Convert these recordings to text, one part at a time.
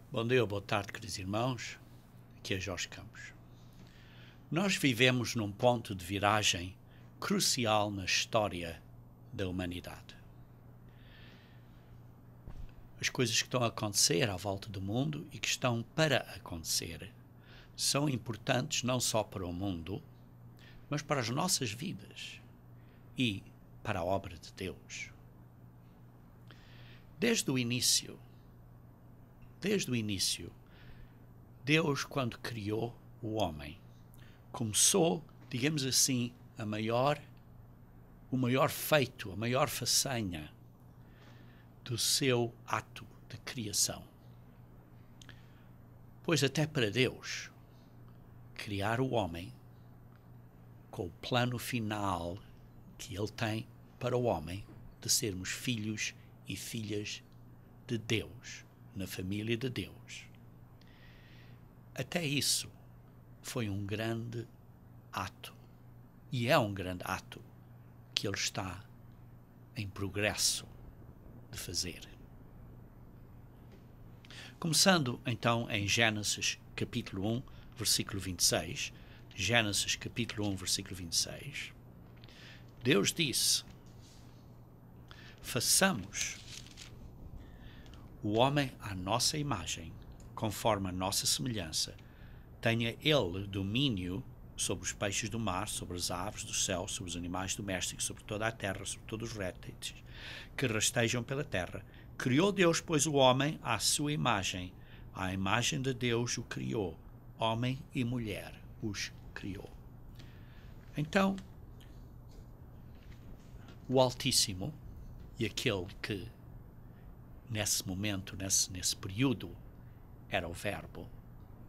Bom dia, boa tarde, queridos irmãos. Aqui é Jorge Campos. Nós vivemos num ponto de viragem crucial na história da humanidade. As coisas que estão a acontecer à volta do mundo e que estão para acontecer são importantes não só para o mundo, mas para as nossas vidas e para a obra de Deus. Desde o início, Deus, quando criou o homem, começou, digamos assim, o maior feito, a maior façanha do seu ato de criação. Pois até para Deus, criar o homem com o plano final que Ele tem para o homem de sermos filhos e filhas de Deus, na família de Deus. Até isso foi um grande ato, e é um grande ato que Ele está em progresso de fazer. Começando então em Gênesis capítulo 1, versículo 26, Gênesis capítulo 1, versículo 26, Deus disse: façamos o homem à nossa imagem, conforme a nossa semelhança. Tenha ele domínio sobre os peixes do mar, sobre as aves do céu, sobre os animais domésticos, sobre toda a terra, sobre todos os répteis que rastejam pela terra. Criou Deus, pois, o homem à sua imagem. À imagem de Deus o criou. Homem e mulher os criou. Então, o Altíssimo e aquele que nesse momento, nesse período, era o Verbo,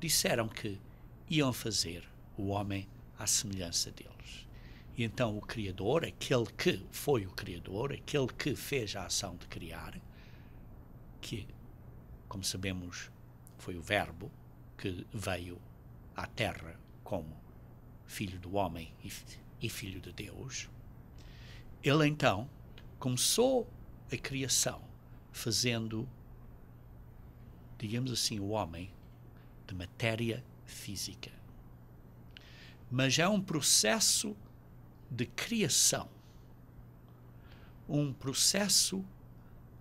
disseram que iam fazer o homem à semelhança deles. E então o Criador, aquele que foi o Criador, aquele que fez a ação de criar, que, como sabemos, foi o Verbo que veio à Terra como filho do homem e filho de Deus, ele então começou a criação fazendo, digamos assim, o homem de matéria física. Mas é um processo de criação, um processo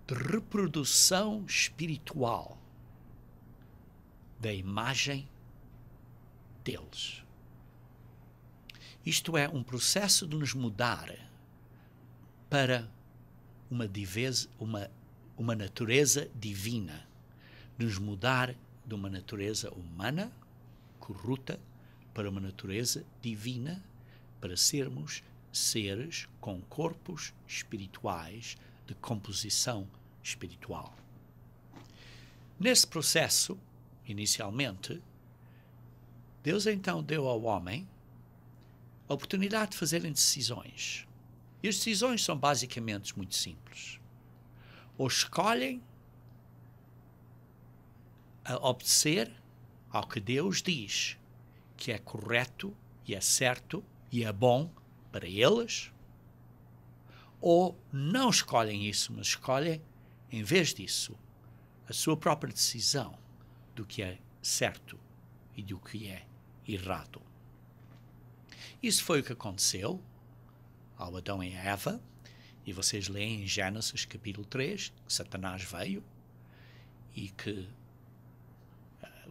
de reprodução espiritual da imagem deles. Isto é, um processo de nos mudar para uma natureza divina, de nos mudar de uma natureza humana, corrupta, para uma natureza divina, para sermos seres com corpos espirituais de composição espiritual. Nesse processo, inicialmente, Deus então deu ao homem a oportunidade de fazerem decisões. E as decisões são basicamente muito simples. Ou escolhem a obedecer ao que Deus diz que é correto e é certo e é bom para eles, ou não escolhem isso, mas escolhem, em vez disso, a sua própria decisão do que é certo e do que é errado. Isso foi o que aconteceu ao Adão e a Eva, e vocês leem em Gênesis capítulo 3, que Satanás veio e que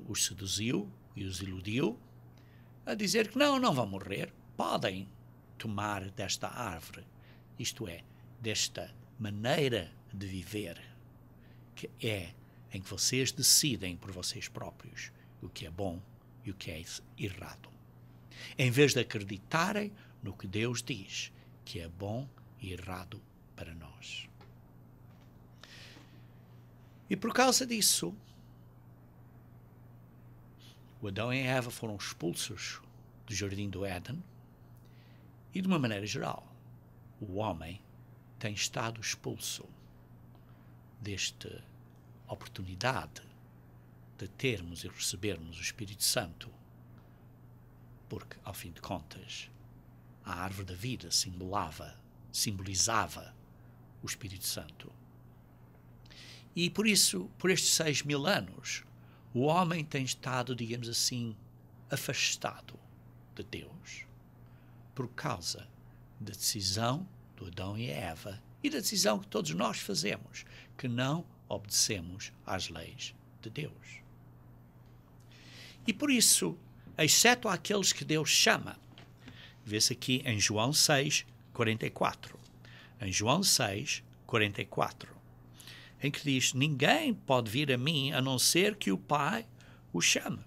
os seduziu e os iludiu a dizer que não vão morrer, podem tomar desta árvore, isto é, desta maneira de viver, que é em que vocês decidem por vocês próprios o que é bom e o que é errado. Em vez de acreditarem no que Deus diz que é bom e errado para nós. E por causa disso, o Adão e a Eva foram expulsos do jardim do Éden e, de uma maneira geral, o homem tem estado expulso desta oportunidade de termos e recebermos o Espírito Santo, porque, ao fim de contas, a árvore da vida simbolizava o Espírito Santo. E por isso, por estes 6.000 anos, o homem tem estado, digamos assim, afastado de Deus por causa da decisão do Adão e Eva e da decisão que todos nós fazemos, que não obedecemos às leis de Deus. E por isso, exceto aqueles que Deus chama, vê-se aqui em João 6, 44. Em João 6, 44, em que diz: ninguém pode vir a mim a não ser que o Pai o chame.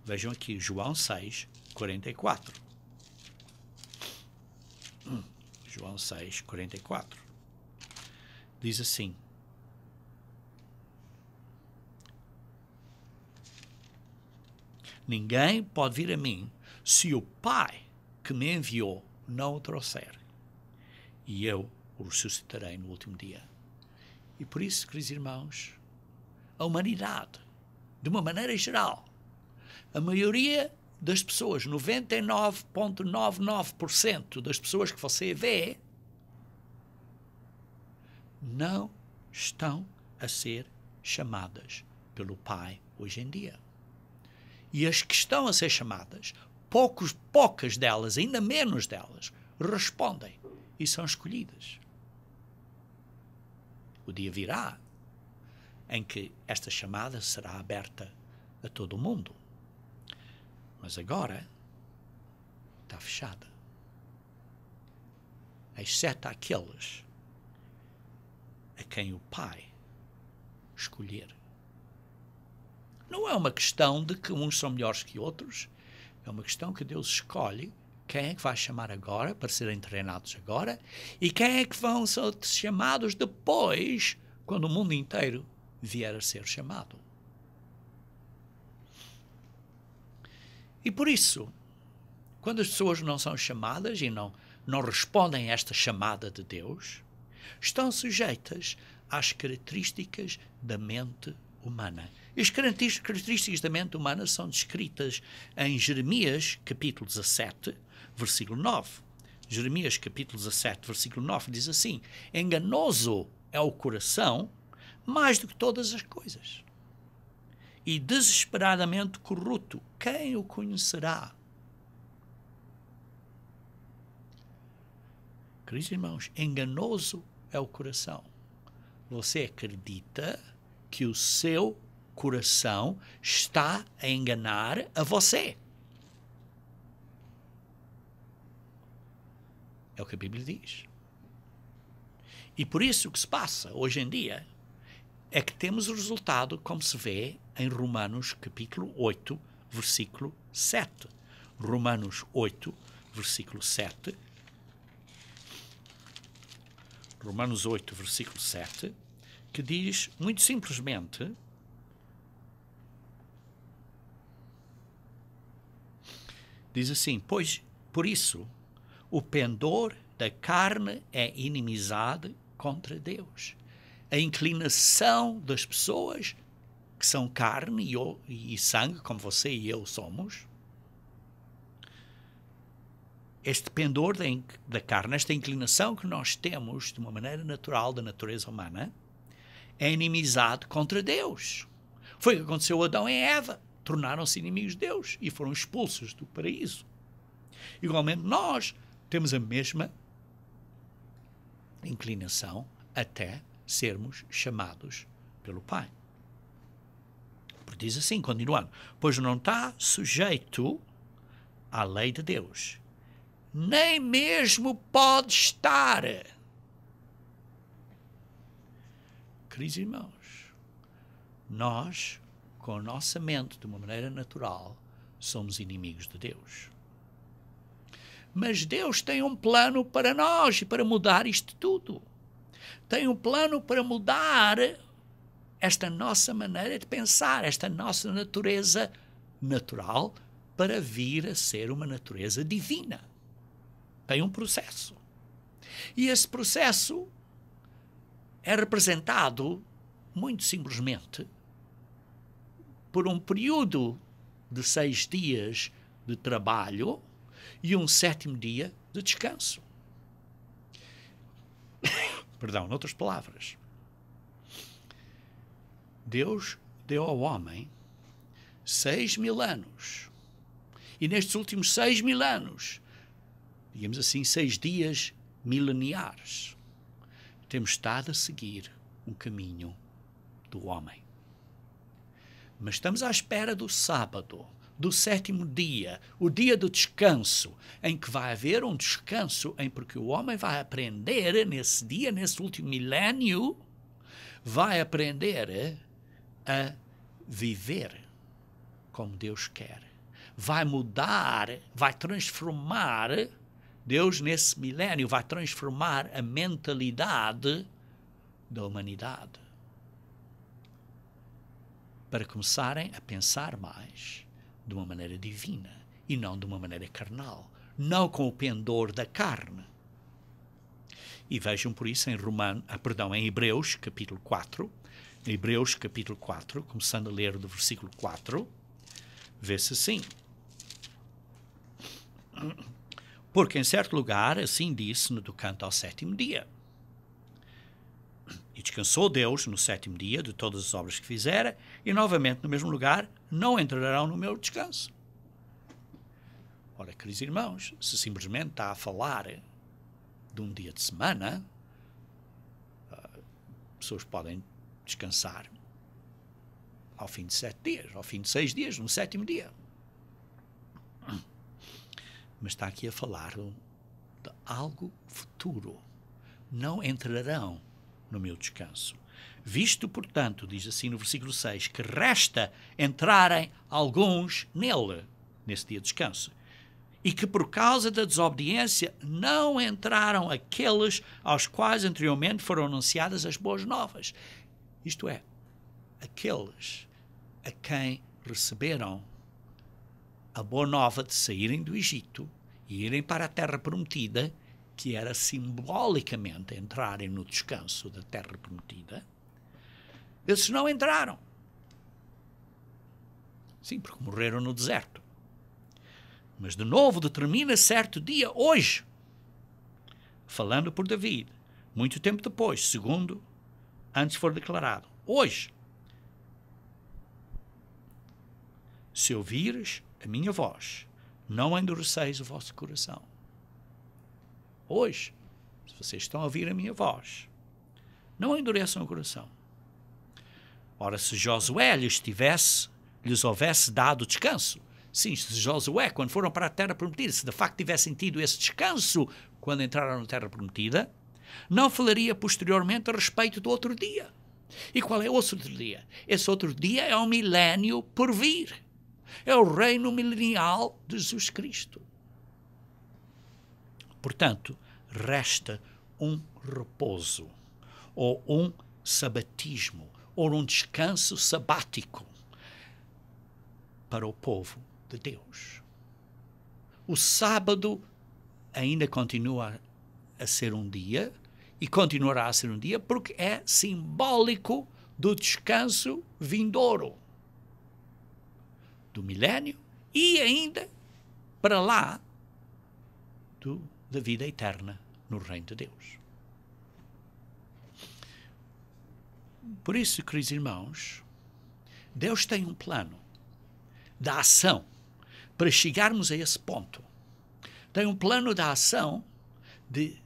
Vejam aqui, João 6, 44. João 6, 44. Diz assim: ninguém pode vir a mim se o Pai que me enviou não o trouxer, e eu o ressuscitarei no último dia. E por isso, queridos irmãos, a humanidade, de uma maneira geral, a maioria das pessoas, 99,99% das pessoas que você vê, não estão a ser chamadas pelo Pai hoje em dia. E as que estão a ser chamadas, poucas delas, ainda menos delas, respondem e são escolhidas. O dia virá em que esta chamada será aberta a todo o mundo. Mas agora está fechada. Exceto aqueles a quem o Pai escolher. Não é uma questão de que uns são melhores que outros. É uma questão que Deus escolhe quem é que vai chamar agora, para serem treinados agora, e quem é que vão ser chamados depois, quando o mundo inteiro vier a ser chamado. E por isso, quando as pessoas não são chamadas e não respondem a esta chamada de Deus, estão sujeitas às características da mente humana. E as características da mente humana são descritas em Jeremias, capítulo 17, versículo 9. Jeremias, capítulo 17, versículo 9, diz assim: enganoso é o coração mais do que todas as coisas, e desesperadamente corrupto, quem o conhecerá? Queridos irmãos, enganoso é o coração. Você acredita que o seu coração está a enganar a você. É o que a Bíblia diz. E por isso o que se passa hoje em dia é que temos o resultado, como se vê em Romanos capítulo 8, versículo 7. Romanos 8, versículo 7. Romanos 8, versículo 7, que diz muito simplesmente: diz assim: pois, por isso, o pendor da carne é inimizade contra Deus. A inclinação das pessoas que são carne e sangue, como você e eu somos, este pendor da carne, esta inclinação que nós temos de uma maneira natural da natureza humana, é inimizade contra Deus. Foi o que aconteceu a Adão e Eva. Tornaram-se inimigos de Deus e foram expulsos do paraíso. Igualmente, nós temos a mesma inclinação até sermos chamados pelo Pai. Porque diz assim, continuando: pois não está sujeito à lei de Deus, nem mesmo pode estar. Queridos irmãos, nós, com a nossa mente, de uma maneira natural, somos inimigos de Deus. Mas Deus tem um plano para nós e para mudar isto tudo. Tem um plano para mudar esta nossa maneira de pensar, esta nossa natureza natural, para vir a ser uma natureza divina. Tem um processo. E esse processo é representado, muito simplesmente, por um período de 6 dias de trabalho e um 7º dia de descanso. Perdão, noutras palavras, Deus deu ao homem 6.000 anos. E nestes últimos 6.000 anos, digamos assim, 6 dias mileniares, temos estado a seguir um caminho do homem. Mas estamos à espera do sábado, do 7º dia, o dia do descanso, em que vai haver um descanso, porque o homem vai aprender nesse dia, nesse último milénio, vai aprender a viver como Deus quer. Vai mudar, vai transformar, Deus nesse milénio vai transformar a mentalidade da humanidade. Para começarem a pensar mais de uma maneira divina e não de uma maneira carnal, não com o pendor da carne. E vejam por isso em Hebreus capítulo 4, Hebreus capítulo 4, começando a ler do versículo 4, vê-se assim: porque em certo lugar assim disse no tocante ao 7º dia, e descansou Deus no 7º dia de todas as obras que fizera, e novamente no mesmo lugar não entrarão no meu descanso. Ora, queridos irmãos, se simplesmente está a falar de um dia de semana, pessoas podem descansar ao fim de 7 dias, ao fim de 6 dias, no 7º dia. Mas está aqui a falar de algo futuro. Não entrarão no meu descanso. Visto, portanto, diz assim no versículo 6, que resta entrarem alguns nele, nesse dia de descanso, e que por causa da desobediência não entraram aqueles aos quais anteriormente foram anunciadas as boas novas. Isto é, aqueles a quem receberam a boa nova de saírem do Egito e irem para a terra prometida, que era simbolicamente entrarem no descanso da terra prometida. Esses não entraram. Sim, porque morreram no deserto. Mas de novo determina certo dia, hoje, falando por David, muito tempo depois, segundo antes for declarado, hoje, se ouvires a minha voz, não endureceis o vosso coração. Hoje, se vocês estão a ouvir a minha voz, não endureçam o coração. Ora, se Josué lhes houvesse dado descanso, sim, se Josué, quando foram para a terra prometida, se de facto tivessem tido esse descanso quando entraram na terra prometida, não falaria posteriormente a respeito do outro dia. E qual é o outro dia? Esse outro dia é o milénio por vir. É o reino milenial de Jesus Cristo. Portanto, resta um repouso, ou um sabatismo, ou um descanso sabático para o povo de Deus. O sábado ainda continua a ser um dia, e continuará a ser um dia, porque é simbólico do descanso vindouro, do milénio, e ainda para lá da vida eterna no reino de Deus. Por isso, queridos irmãos, Deus tem um plano da ação para chegarmos a esse ponto. Tem um plano da ação de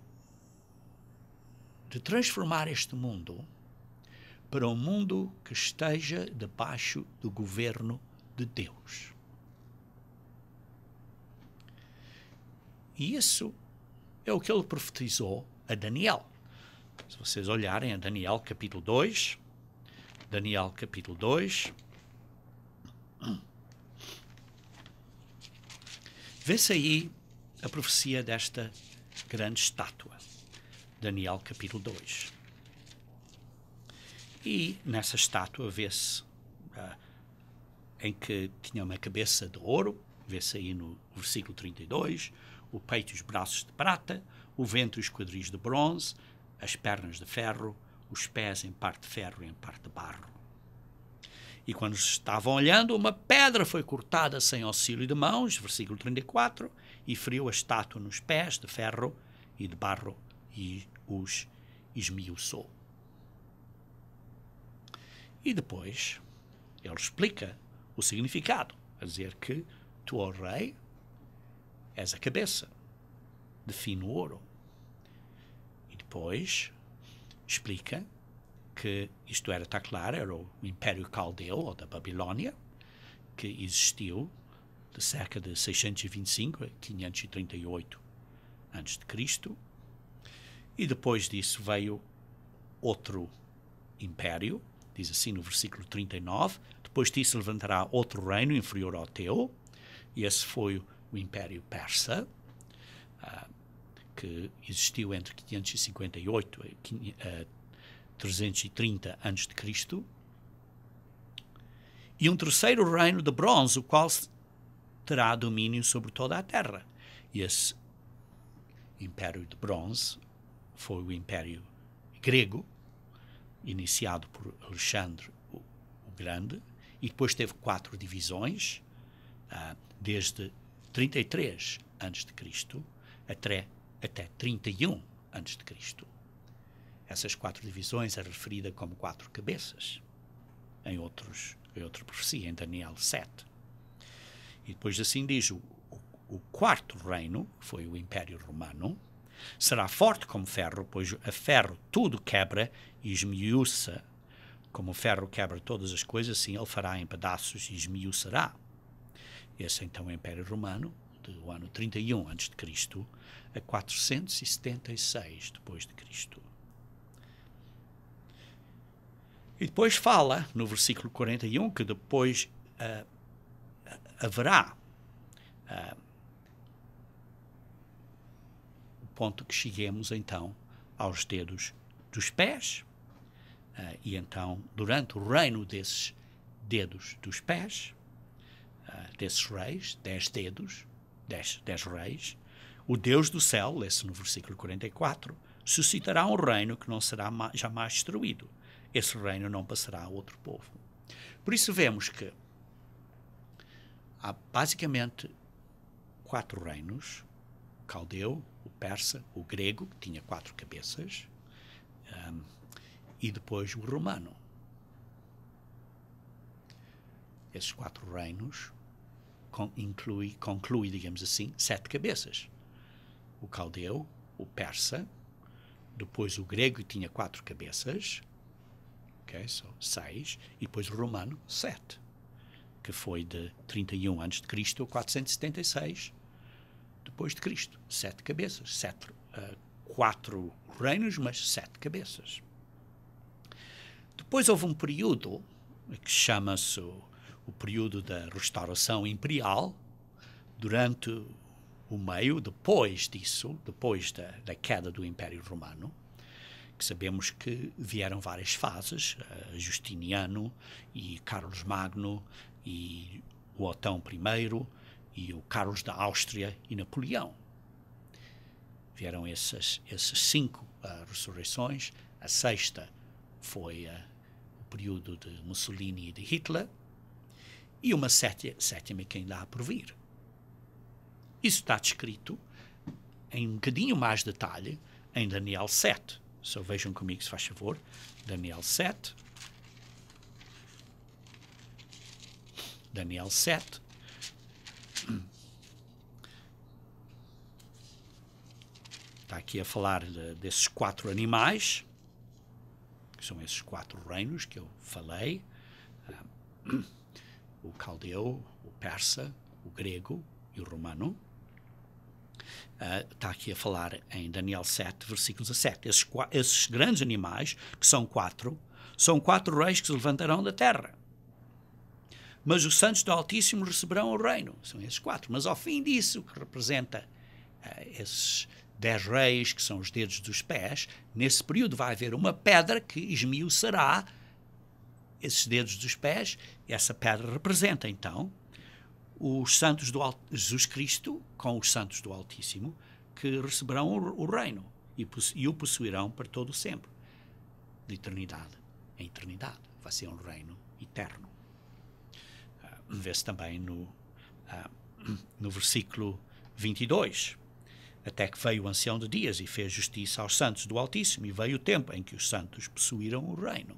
transformar este mundo para um mundo que esteja debaixo do governo de Deus. E isso é o que ele profetizou a Daniel. Se vocês olharem a Daniel capítulo 2, Daniel capítulo 2, vê-se aí a profecia desta grande estátua. Daniel capítulo 2. E nessa estátua vê-se em que tinha uma cabeça de ouro, vê-se aí no versículo 32, o peito e os braços de prata, o ventre e os quadris de bronze, as pernas de ferro, os pés em parte de ferro e em parte de barro. E quando estavam olhando, uma pedra foi cortada sem auxílio de mãos, versículo 34, e feriu a estátua nos pés de ferro e de barro e os esmiuçou. E depois ele explica o significado, a dizer que tu, ó rei, és a cabeça de fino ouro. E depois explica que isto está claro, era o Império Caldeu, ou da Babilónia, que existiu de cerca de 625 a 538 a.C. E depois disso veio outro império, diz assim no versículo 39, depois disso levantará outro reino inferior ao teu, e esse foi o Império Persa, que existiu entre 558 a 330 a.C., e um terceiro reino de bronze, o qual terá domínio sobre toda a terra. E esse Império de bronze foi o Império Grego, iniciado por Alexandre o Grande, e depois teve 4 divisões, desde 33 a.C. até 31 a.C. Essas 4 divisões é referida como 4 cabeças, em outra profecia, em Daniel 7. E depois assim diz, o quarto reino, foi o Império Romano, será forte como ferro, pois a ferro tudo quebra e esmiuça. Como o ferro quebra todas as coisas, assim ele fará em pedaços e esmiuçará. Esse então é o Império Romano, do ano 31 a.C. a 476 depois de Cristo. E depois fala, no versículo 41, que depois haverá o ponto que cheguemos então aos dedos dos pés, e então durante o reino desses dedos dos pés, desses reis, 10 dedos, 10 reis, o Deus do céu, lê-se no versículo 44, suscitará um reino que não será jamais destruído. Esse reino não passará a outro povo. Por isso vemos que há basicamente 4 reinos: o caldeu, o persa, o grego, que tinha 4 cabeças, e depois o romano. Esses 4 reinos conclui, digamos assim, 7 cabeças. O caldeu, o persa, depois o grego, que tinha 4 cabeças, são 6, e depois o romano, 7, que foi de 31 a.C. a 476 depois de Cristo. 7 cabeças, 4 reinos, mas 7 cabeças. Depois houve um período que chama-se o período da restauração imperial, durante o meio, depois disso, depois da queda do Império Romano, que sabemos que vieram várias fases, Justiniano e Carlos Magno e o Otão I e o Carlos da Áustria e Napoleão. Vieram essas 5 ressurreições. A 6ª foi o período de Mussolini e de Hitler, e uma 7ª que ainda há por vir. Isso está descrito em um bocadinho mais detalhe em Daniel 7. Só vejam comigo, se faz favor. Daniel 7. Daniel 7. Está aqui a falar desses 4 animais, que são esses 4 reinos que eu falei. O caldeu, o persa, o grego e o romano. Está aqui a falar em Daniel 7, versículo 17. Esses grandes animais, que são 4 reis que se levantarão da terra. Mas os santos do Altíssimo receberão o reino. São esses 4. Mas ao fim disso, que representa esses 10 reis, que são os dedos dos pés, nesse período vai haver uma pedra que esmiuçará esses dedos dos pés. E essa pedra representa, então, os santos do Jesus Cristo com os santos do Altíssimo, que receberão o reino e o possuirão para todo o sempre, de eternidade em eternidade. Vai ser um reino eterno. Vê-se também no versículo 22. Até que veio o ancião de dias e fez justiça aos santos do Altíssimo, e veio o tempo em que os santos possuíram o reino.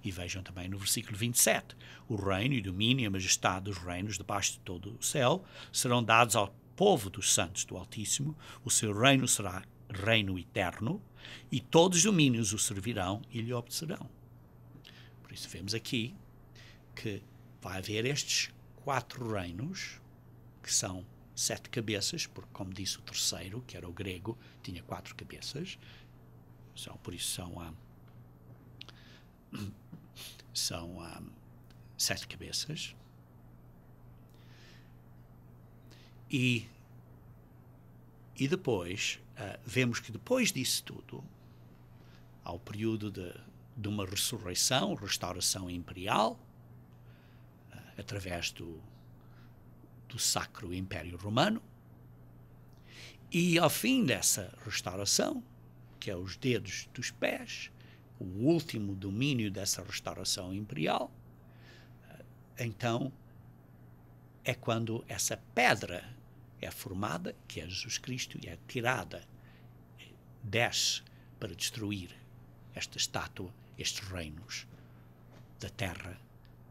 E vejam também no versículo 27, o reino e domínio e a majestade dos reinos debaixo de todo o céu serão dados ao povo dos santos do Altíssimo, o seu reino será reino eterno, e todos os domínios o servirão e lhe obedecerão. Por isso vemos aqui que vai haver estes 4 reinos, que são 7 cabeças, porque, como disse o terceiro, que era o grego, tinha 4 cabeças. Por isso são 7 cabeças. E depois, vemos que depois disso tudo, há o período de uma ressurreição, restauração imperial, através do Sacro Império Romano. E ao fim dessa restauração, que é os dedos dos pés, o último domínio dessa restauração imperial, então é quando essa pedra é formada, que é Jesus Cristo, e é tirada, desce para destruir esta estátua, estes reinos da terra,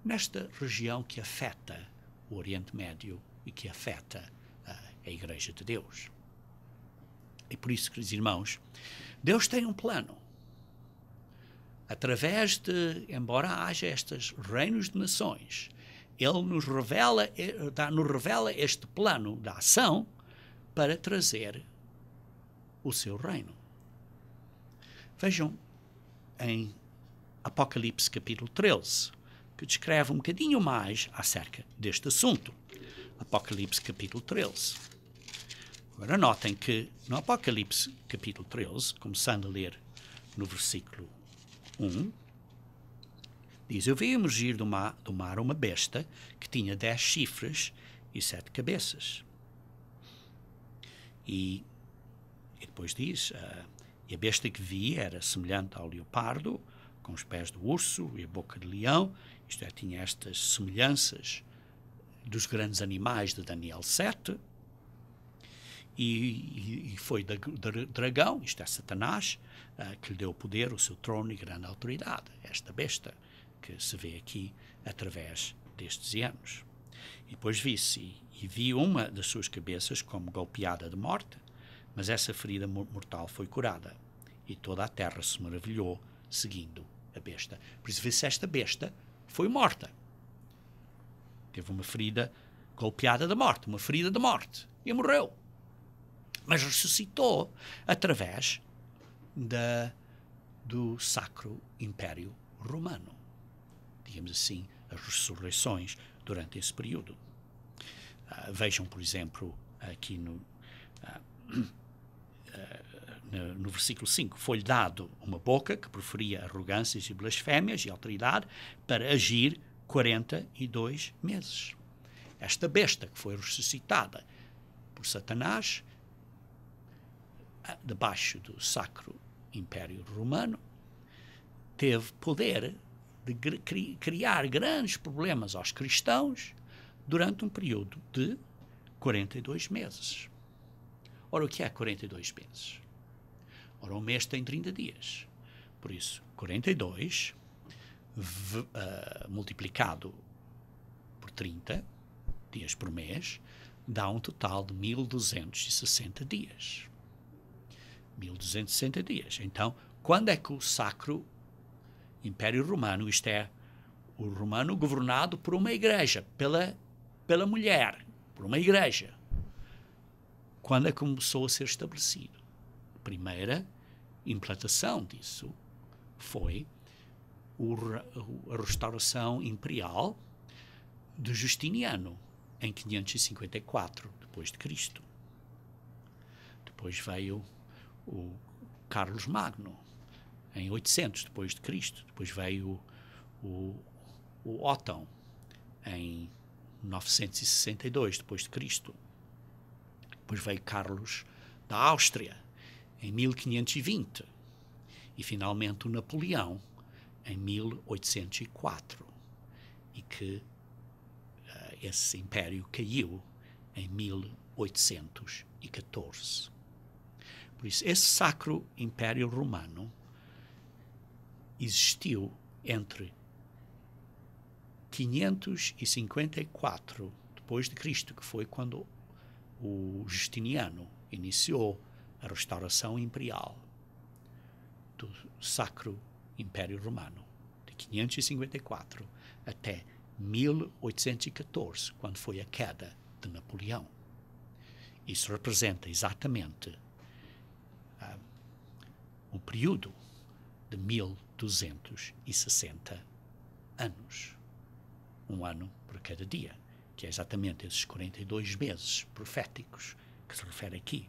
nesta região que afeta o Oriente Médio e que afeta a Igreja de Deus. E por isso, queridos irmãos, Deus tem um plano. Através de, embora haja estes reinos de nações, Ele nos revela este plano da ação para trazer o seu reino. Vejam em Apocalipse capítulo 13, que descreve um bocadinho mais acerca deste assunto. Apocalipse capítulo 13. Agora notem que no Apocalipse capítulo 13, começando a ler no versículo 1, diz: Eu vi emergir do mar uma besta que tinha 10 chifres e 7 cabeças. E depois diz, e a besta que vi era semelhante ao leopardo, com os pés do urso e a boca de leão, isto é, tinha estas semelhanças dos grandes animais de Daniel 7, e foi do dragão, isto é, Satanás, que lhe deu o poder, o seu trono e grande autoridade, esta besta que se vê aqui através destes anos. E depois vi uma das suas cabeças como golpeada de morte, mas essa ferida mortal foi curada, e toda a terra se maravilhou seguindo a besta. Por isso vê-se esta besta foi morta. Teve uma ferida golpeada de morte, uma ferida de morte, e morreu. Mas ressuscitou através do Sacro Império Romano. Digamos assim, as ressurreições durante esse período. Vejam, por exemplo, aqui no versículo 5, foi-lhe dado uma boca que proferia arrogâncias e blasfémias e autoridade para agir 42 meses. Esta besta que foi ressuscitada por Satanás, debaixo do Sacro Império Romano, teve poder de criar grandes problemas aos cristãos durante um período de 42 meses. Ora, o que é 42 meses? Ora, um mês tem 30 dias. Por isso, 42 multiplicado por 30 dias por mês dá um total de 1260 dias. 1260 dias. Então, quando é que o Sacro Império Romano, isto é, o romano governado por uma igreja, pela mulher, por uma igreja, quando é que começou a ser estabelecido? A primeira implantação disso foi a restauração imperial de Justiniano, em 554 depois de Cristo. Depois veio o Carlos Magno, em 800 depois de Cristo. Depois veio o Otão, em 962 depois de Cristo. Depois veio Carlos da Áustria, em 1520. E finalmente o Napoleão, em 1804. E que esse império caiu em 1814. Por isso, esse Sacro Império Romano existiu entre 554 depois de Cristo, que foi quando o Justiniano iniciou a restauração imperial do Sacro Império Romano, de 554 até 1814, quando foi a queda de Napoleão. Isso representa exatamente um período de 1260 anos. Um ano por cada dia, que é exatamente esses 42 meses proféticos que se refere aqui.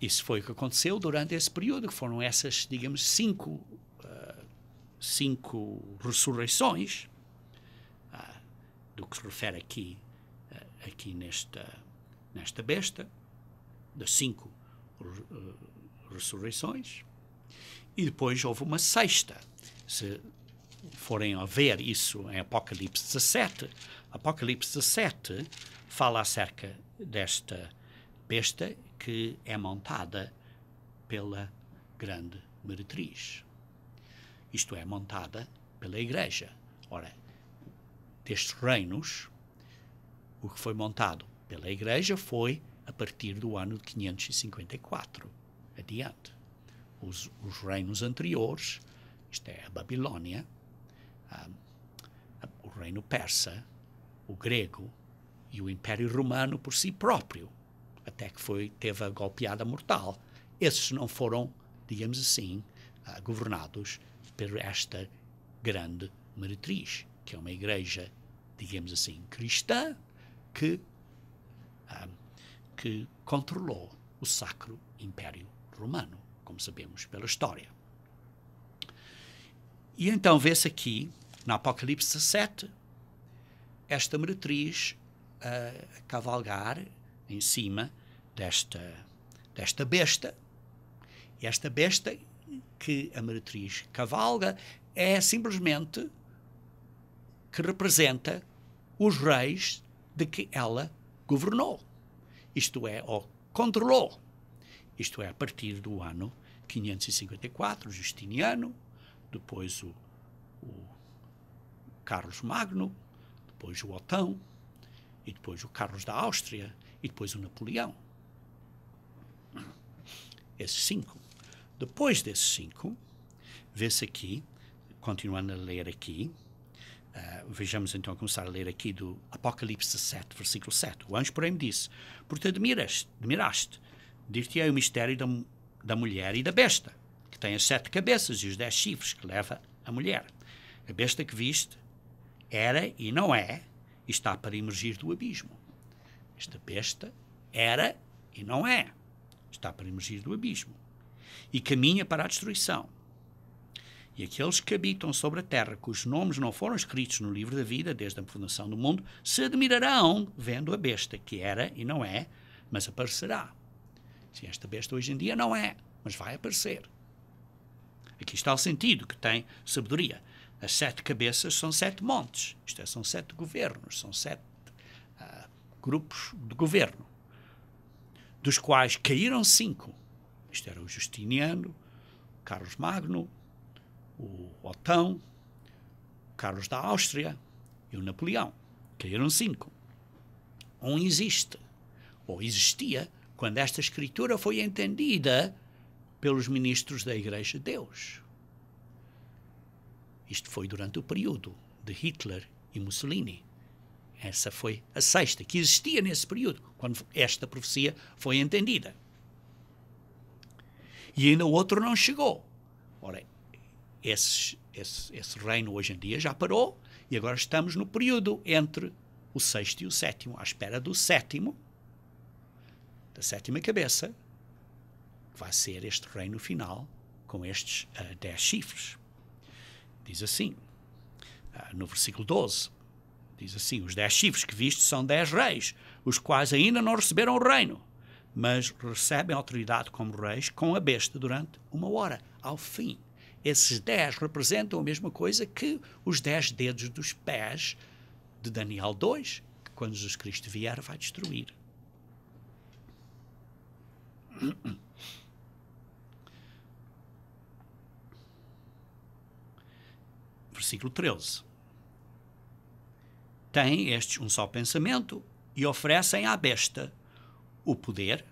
Isso foi o que aconteceu durante esse período, que foram essas, digamos, cinco ressurreições, do que se refere aqui, nesta besta, das 5 ressurreições, e depois houve uma sexta. Se forem a ver isso em Apocalipse 17, Apocalipse 17 fala acerca desta besta que é montada pela grande meretriz. Isto é, montada pela Igreja. Ora, destes reinos, o que foi montado pela Igreja foi a partir do ano de 554 adiante. Os reinos anteriores, isto é, a Babilónia, o reino persa, o grego e o Império Romano por si próprio, até que teve a golpeada mortal. Esses não foram, digamos assim, governados por esta grande meretriz, que é uma igreja, digamos assim, cristã, que controlou o Sacro Império Romano, como sabemos pela história. E então vê-se aqui, no Apocalipse 17, esta meretriz a cavalgar em cima desta besta. E esta besta que a meretriz cavalga é simplesmente que representa os reis de que ela governou. Isto é, ou controlou. Isto é, a partir do ano 554, Justiniano, depois o Carlos Magno, depois o Otão, e depois o Carlos da Áustria, e depois o Napoleão. Esses 5. Depois desses 5, vê-se aqui, continuando a ler aqui, vejamos então começar a ler aqui do Apocalipse 7, versículo 7. O anjo, porém, me disse: porque te admiraste, dir-te-ei o mistério da mulher e da besta, que tem as 7 cabeças e os 10 chifres que leva a mulher. A besta que viste era e não é, e está para emergir do abismo. Esta besta era e não é, está para emergir do abismo, e caminha para a destruição. E aqueles que habitam sobre a terra, cujos nomes não foram escritos no livro da vida desde a fundação do mundo, se admirarão vendo a besta, que era e não é, mas aparecerá. Sim, esta besta hoje em dia não é, mas vai aparecer. Aqui está o sentido que tem sabedoria. As 7 cabeças são 7 montes, isto é, são 7 governos, são 7 grupos de governo, dos quais caíram 5. Isto era o Justiniano, o Carlos Magno, o Otão, o Carlos da Áustria e o Napoleão. Caíram 5. Um existe, ou existia, quando esta escritura foi entendida pelos ministros da Igreja de Deus. Isto foi durante o período de Hitler e Mussolini. Essa foi a 6ª, que existia nesse período, quando esta profecia foi entendida. E ainda o outro não chegou. Ora, esse reino hoje em dia já parou, e agora estamos no período entre o 6º e o 7º, à espera do 7º, da 7ª cabeça, vai ser este reino final, com estes 10 chifres. Diz assim, no versículo 12, diz assim: os 10 chifres que viste são 10 reis, os quais ainda não receberam o reino, mas recebem autoridade como reis com a besta durante 1 hora, ao fim. Esses 10 representam a mesma coisa que os 10 dedos dos pés de Daniel 2, que quando Jesus Cristo vier vai destruir. versículo 13. Têm estes um só pensamento e oferecem à besta o poder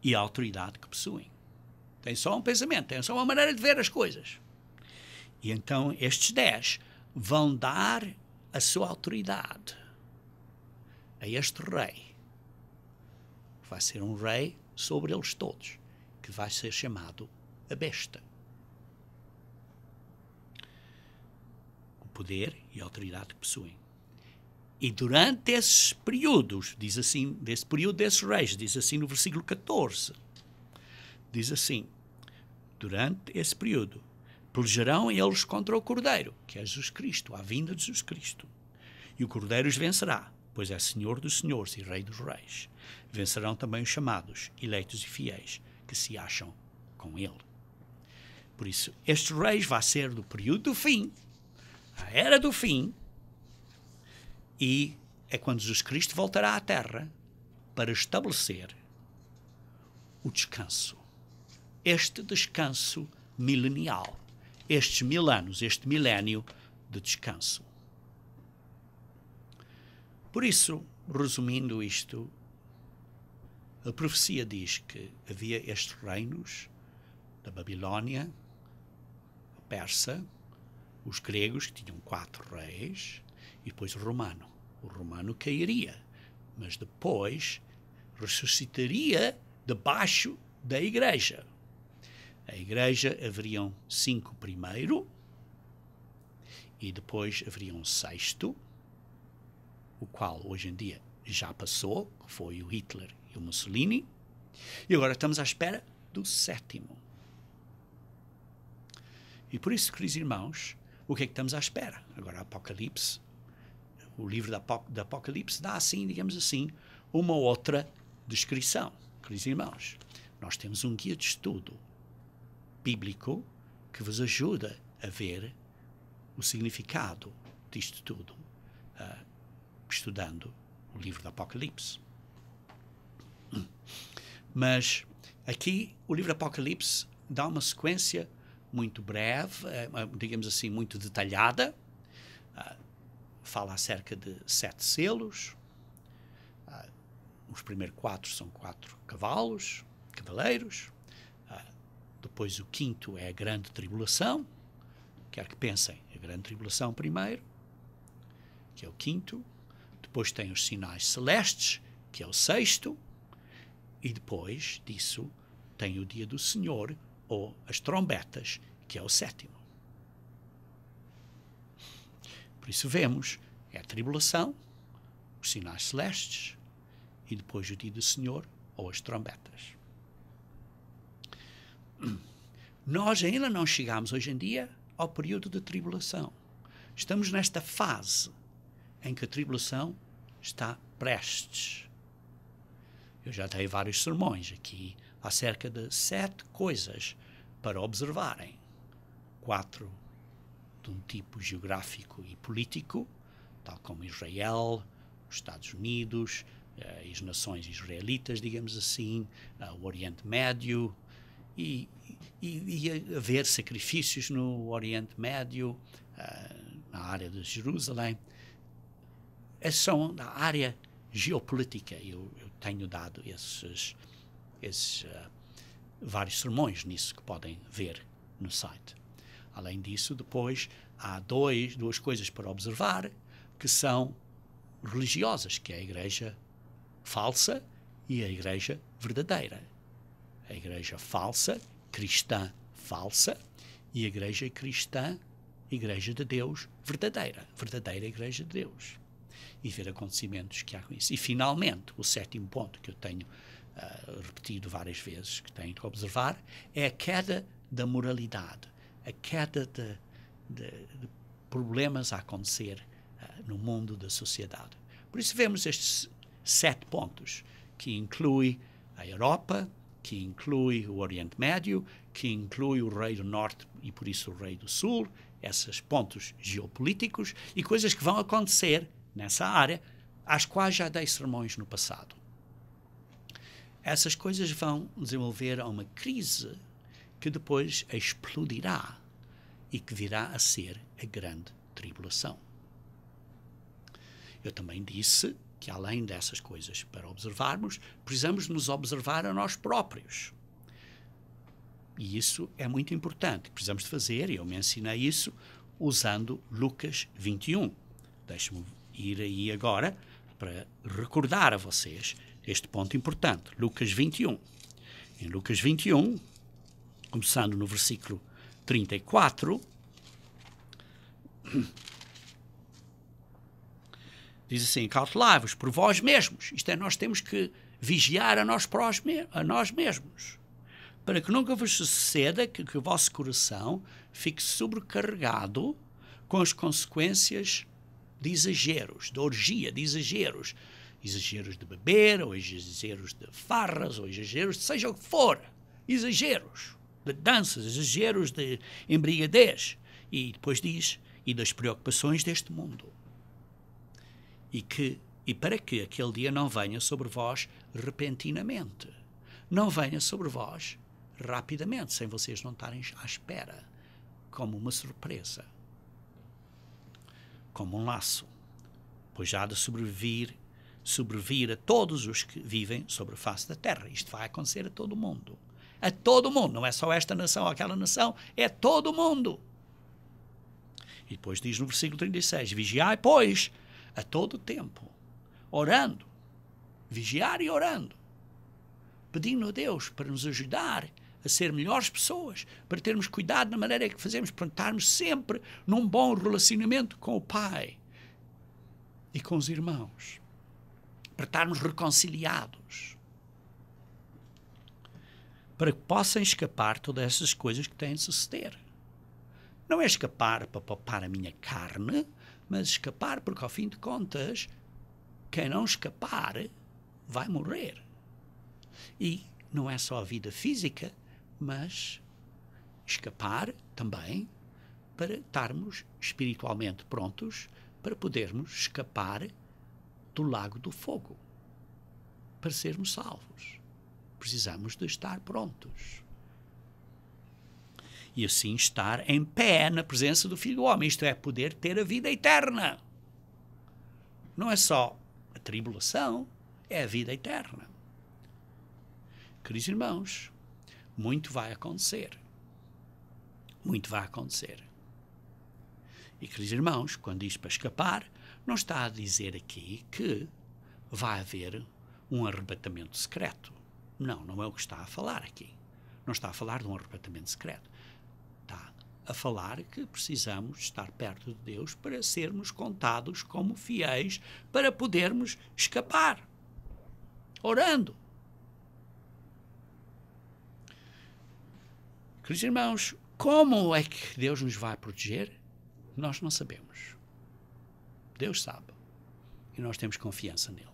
e a autoridade que possuem. Tem só um pensamento, tem só uma maneira de ver as coisas. E então estes 10 vão dar a sua autoridade a este rei. Vai ser um rei sobre eles todos, que vai ser chamado a besta. O poder e a autoridade que possuem. E durante esses períodos, diz assim, desse período desses reis, diz assim no versículo 14, diz assim, durante esse período, pelejarão eles contra o Cordeiro, que é Jesus Cristo, a vinda de Jesus Cristo. E o Cordeiro os vencerá, pois é Senhor dos senhores e Rei dos reis. Vencerão também os chamados, eleitos e fiéis, que se acham com ele. Por isso, estes reis vai ser do período do fim, a era do fim, e é quando Jesus Cristo voltará à Terra para estabelecer o descanso. Este descanso milenial. Estes 1000 anos, este milénio de descanso. Por isso, resumindo isto, a profecia diz que havia estes reinos da Babilónia, a Persa, os gregos, que tinham 4 reis, e depois o romano. O romano cairia, mas depois ressuscitaria debaixo da igreja. A igreja haveriam 5 primeiro, e depois haveria um 6º, o qual hoje em dia já passou, que foi o Hitler e o Mussolini, e agora estamos à espera do 7º. E por isso, queridos irmãos, o que é que estamos à espera? Agora, Apocalipse, o livro da Apocalipse dá assim, digamos assim, uma outra descrição. Queridos irmãos, nós temos um guia de estudo bíblico que vos ajuda a ver o significado disto tudo, estudando o livro do Apocalipse. Mas aqui o livro do Apocalipse dá uma sequência muito breve, digamos assim, muito detalhada. Fala acerca de 7 selos. Os primeiros 4 são 4 cavaleiros. Depois o 5º é a grande tribulação. Quero que pensem, a grande tribulação primeiro, que é o 5º. Depois tem os sinais celestes, que é o 6º. E depois disso tem o dia do Senhor, ou as trombetas, que é o 7º. Por isso vemos, é a tribulação, os sinais celestes, e depois o dia do Senhor, ou as trombetas. Nós ainda não chegamos hoje em dia ao período de tribulação. Estamos nesta fase em que a tribulação está prestes. Eu já dei vários sermões aqui acerca de 7 coisas para observarem. 4 de um tipo geográfico e político, tal como Israel, os Estados Unidos, as nações israelitas, digamos assim, o Oriente Médio, e haver sacrifícios no Oriente Médio, na área de Jerusalém. Essas são da área geopolítica. Eu tenho dado esses vários sermões nisso que podem ver no site. Além disso, depois há duas coisas para observar que são religiosas, que é a igreja falsa e a igreja verdadeira. A igreja falsa, cristã falsa, e a igreja cristã, igreja de Deus verdadeira igreja de Deus. E ver acontecimentos que há com isso. E finalmente, o 7º ponto que eu tenho repetido várias vezes, que tenho que observar, é a queda da moralidade, a queda de problemas a acontecer no mundo da sociedade. Por isso vemos estes 7 pontos, que inclui a Europa, que inclui o Oriente Médio, que inclui o Rei do Norte e por isso o Rei do Sul, esses pontos geopolíticos e coisas que vão acontecer nessa área, às quais já dei sermões no passado. Essas coisas vão desenvolver uma crise que depois explodirá. e que virá a ser a grande tribulação. Eu também disse que, além dessas coisas para observarmos, precisamos nos observar a nós próprios. E isso é muito importante. Precisamos de fazer, e eu mencionei isso, usando Lucas 21. Deixe-me ir aí agora para recordar a vocês este ponto importante. Lucas 21. Em Lucas 21, começando no versículo 34, diz assim: cautelai-vos por vós mesmos. Isto é, nós temos que vigiar a nós mesmos, para que nunca vos suceda que o vosso coração fique sobrecarregado com as consequências de exageros, de orgia, de exageros de beber, ou exageros de farras, ou exageros de seja o que for, exageros de danças, exageros de embriaguez. E depois diz, e das preocupações deste mundo. E para que aquele dia não venha sobre vós repentinamente, não venha sobre vós rapidamente, sem vocês não estarem à espera, como uma surpresa, como um laço, pois já há de sobrevir a todos os que vivem sobre a face da terra. Isto vai acontecer a todo mundo. A todo mundo, não é só esta nação ou aquela nação, é todo mundo. E depois diz no versículo 36, vigiai, pois, a todo tempo, orando, vigiar e orando, pedindo a Deus para nos ajudar a ser melhores pessoas, para termos cuidado na maneira que fazemos, para estarmos sempre num bom relacionamento com o Pai e com os irmãos, para estarmos reconciliados, para que possam escapar todas essas coisas que têm de suceder. Não é escapar para poupar a minha carne, mas escapar porque, ao fim de contas, quem não escapar vai morrer. E não é só a vida física, mas escapar também para estarmos espiritualmente prontos para podermos escapar do lago do fogo. Para sermos salvos, precisamos de estar prontos. E assim estar em pé na presença do Filho do Homem. Isto é, poder ter a vida eterna. Não é só a tribulação, é a vida eterna. Queridos irmãos, muito vai acontecer. Muito vai acontecer. E, queridos irmãos, quando diz para escapar, não está a dizer aqui que vai haver um arrebatamento secreto. Não, não é o que está a falar aqui. Não está a falar de um arrebatamento secreto. Está a falar que precisamos estar perto de Deus para sermos contados como fiéis, para podermos escapar. Orando. Queridos irmãos, como é que Deus nos vai proteger? Nós não sabemos. Deus sabe. E nós temos confiança nele.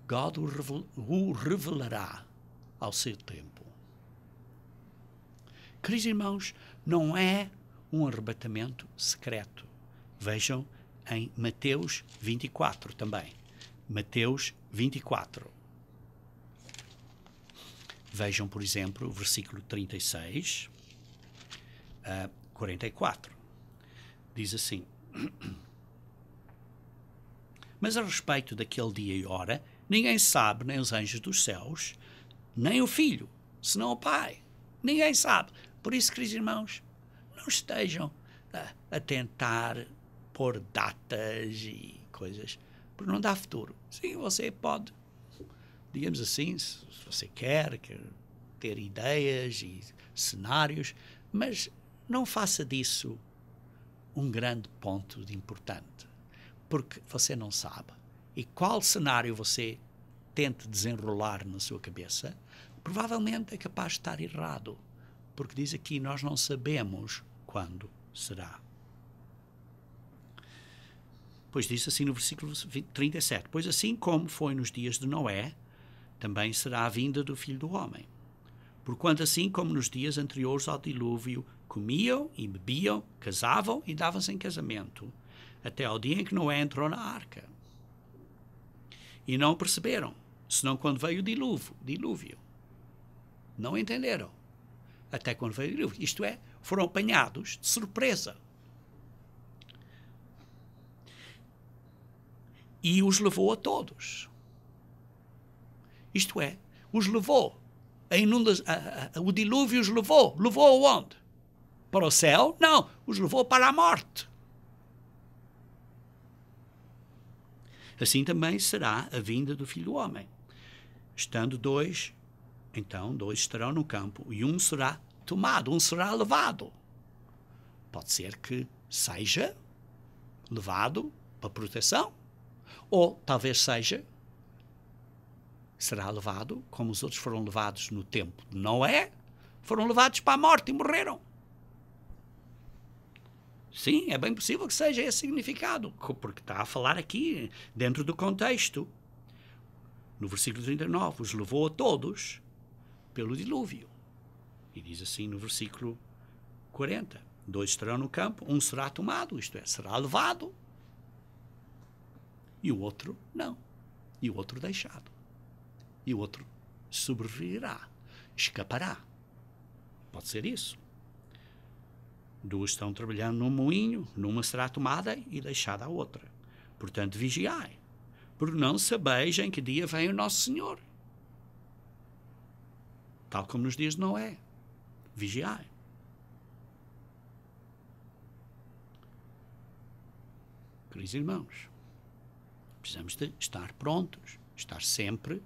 God o revelará ao seu tempo. Queridos irmãos, não é um arrebatamento secreto. Vejam em Mateus 24 também. Mateus 24. Vejam, por exemplo, o versículo 36 a 44. Diz assim: mas a respeito daquele dia e hora, ninguém sabe, nem os anjos dos céus, nem o Filho, senão o Pai. Ninguém sabe. Por isso, queridos irmãos, não estejam a tentar pôr datas e coisas, porque não dá futuro. Sim, você pode, digamos assim, se você quer ter ideias e cenários, mas não faça disso um grande ponto de importante, porque você não sabe. E qual cenário você tente desenrolar na sua cabeça, provavelmente é capaz de estar errado, porque diz aqui, nós não sabemos quando será. Pois diz assim no versículo 37, pois assim como foi nos dias de Noé, também será a vinda do Filho do Homem. Porquanto assim como nos dias anteriores ao dilúvio, comiam e bebiam, casavam e davam-se em casamento, até ao dia em que Noé entrou na arca. E não perceberam, senão quando veio o dilúvio. Não entenderam. até quando veio o dilúvio. Isto é, foram apanhados de surpresa. E os levou a todos. Isto é, os levou. O dilúvio os levou. Levou aonde? Para o céu? Não, os levou para a morte. Assim também será a vinda do Filho do Homem. Estando dois, então dois estarão no campo, e um será tomado, um será levado. Pode ser que seja levado para proteção, ou talvez será levado, como os outros foram levados no tempo de Noé, foram levados para a morte e morreram. Sim, é bem possível que seja esse significado, porque está a falar aqui, dentro do contexto. No versículo 39, os levou a todos pelo dilúvio. E diz assim no versículo 40, 2 estarão no campo, um será tomado, isto é, será levado, e o outro não, e o outro deixado. E o outro sobreviverá, escapará. Pode ser isso. 2 estão trabalhando num moinho, numa será tomada e deixada a outra. Portanto, vigiai, porque não sabeis em que dia vem o nosso Senhor. Tal como nos dias de Noé. Vigiai. Queridos irmãos, precisamos de estar prontos, estar sempre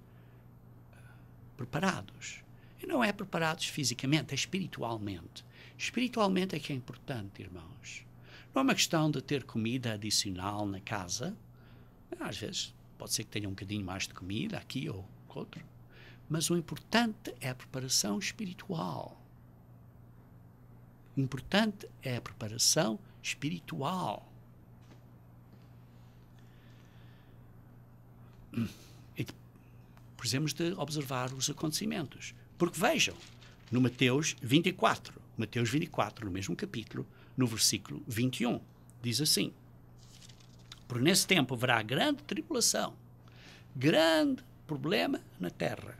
preparados. E não é preparados fisicamente, é espiritualmente. Espiritualmente é que é importante, irmãos. Não é uma questão de ter comida adicional na casa. Às vezes pode ser que tenha um bocadinho mais de comida aqui ou outro. Mas o importante é a preparação espiritual. O importante é a preparação espiritual. E precisamos de observar os acontecimentos. Porque vejam, no Mateus 24, no mesmo capítulo, no versículo 21, diz assim: porque nesse tempo haverá grande tribulação, grande problema na terra,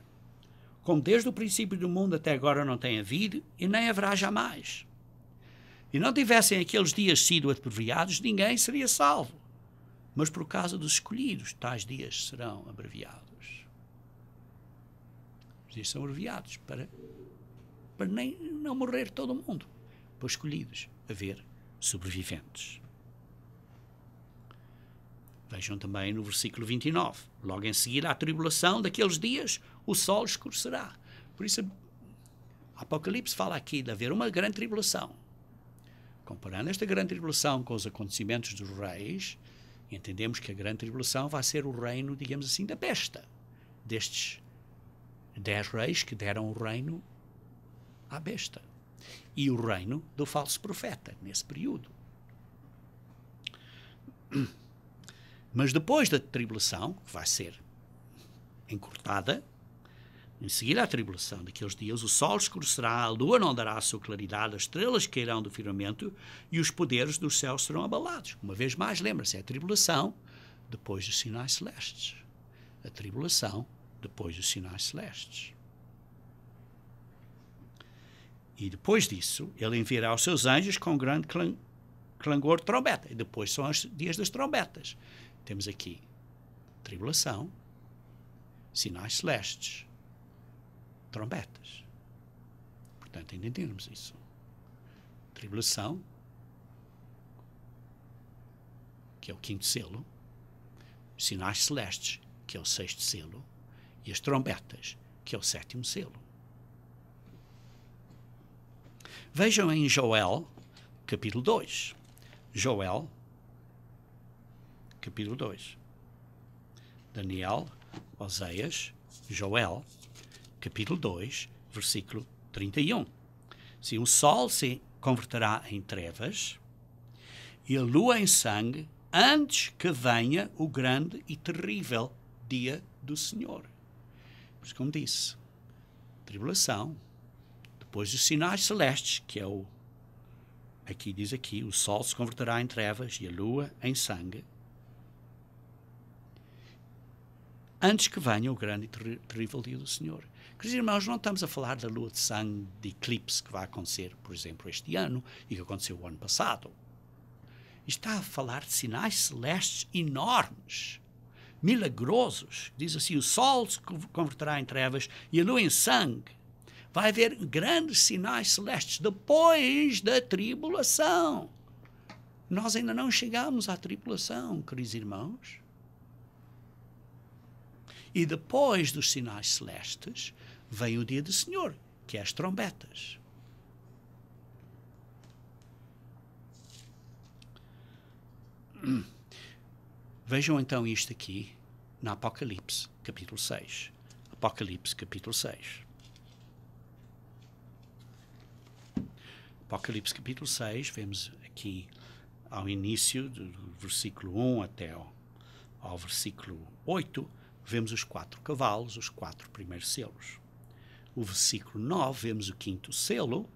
como desde o princípio do mundo até agora não tem havido e nem haverá jamais. E não tivessem aqueles dias sido abreviados, ninguém seria salvo. Mas por causa dos escolhidos, tais dias serão abreviados. Os dias são abreviados para nem não morrer todo o mundo, para os escolhidos haver sobreviventes. Vejam também no versículo 29. Logo em seguir à tribulação daqueles dias, o sol escurecerá. Por isso, Apocalipse fala aqui de haver uma grande tribulação. Comparando esta grande tribulação com os acontecimentos dos reis, entendemos que a grande tribulação vai ser o reino, digamos assim, da besta. Destes 10 reis que deram o reino à besta. E o reino do falso profeta, nesse período. Mas depois da tribulação, que vai ser encurtada, em seguida à tribulação daqueles dias, o sol escurecerá, a lua não dará a sua claridade, as estrelas cairão do firmamento e os poderes dos céus serão abalados. Uma vez mais, lembra-se, é a tribulação depois dos sinais celestes. A tribulação depois dos sinais celestes. E depois disso, ele enviará os seus anjos com grande clangor de trombeta. E depois são os dias das trombetas. Temos aqui tribulação, sinais celestes, trombetas. Portanto, entendemos isso. Tribulação, que é o 5º selo, sinais celestes, que é o 6º selo, e as trombetas, que é o 7º selo. Vejam em Joel, capítulo 2. Joel, capítulo 2. Daniel, Oséias, Joel, capítulo 2, versículo 31. Sim, o sol se converterá em trevas e a lua em sangue antes que venha o grande e terrível dia do Senhor. Pois, como disse, tribulação, depois dos sinais celestes, que é aqui diz aqui, o sol se converterá em trevas e a lua em sangue, antes que venha o grande e terrível dia do Senhor. Queridos irmãos, não estamos a falar da lua de sangue, de eclipse que vai acontecer, por exemplo, este ano e que aconteceu o ano passado. Está a falar de sinais celestes enormes, milagrosos. Diz assim, o sol se converterá em trevas e a lua em sangue. Vai haver grandes sinais celestes depois da tribulação. Nós ainda não chegamos à tribulação, queridos irmãos. E depois dos sinais celestes, vem o dia do Senhor, que é as trombetas. Vejam então isto aqui na Apocalipse, capítulo 6. Apocalipse, capítulo 6. Apocalipse, capítulo 6, vemos aqui ao início, do versículo 1 até ao versículo 8, vemos os 4 cavalos, os 4 primeiros selos. O versículo 9, vemos o 5º selo.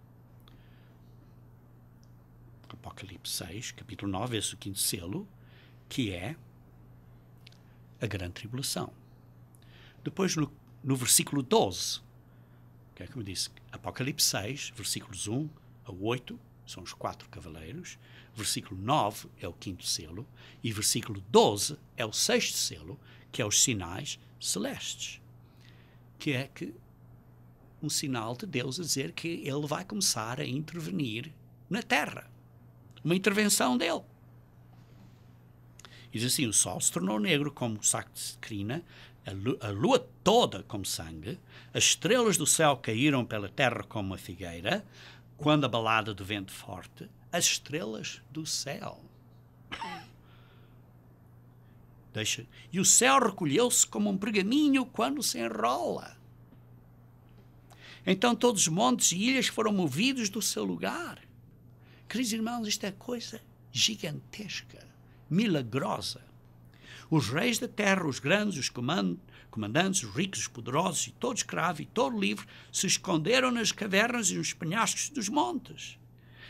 Apocalipse 6, capítulo 9, vemos o 5º selo, que é a grande tribulação. Depois, no versículo 12, que é como eu disse, Apocalipse 6, versículos 1 a 8, são os 4 cavaleiros. Versículo 9 é o 5º selo. E versículo 12 é o 6º selo, que é os sinais celestes. Que é um sinal de Deus a dizer que ele vai começar a intervenir na terra. Uma intervenção dele. E diz assim, o sol se tornou negro como um saco de crina, a lua toda como sangue, as estrelas do céu caíram pela terra como uma figueira, quando abalada do vento forte, as estrelas do céu. E o céu recolheu-se como um pergaminho quando se enrola. Então todos os montes e ilhas foram movidos do seu lugar. Queridos irmãos, isto é coisa gigantesca, milagrosa. Os reis da terra, os grandes, os comandantes, os ricos, os poderosos, e todo escravo e todo livre, se esconderam nas cavernas e nos penhascos dos montes.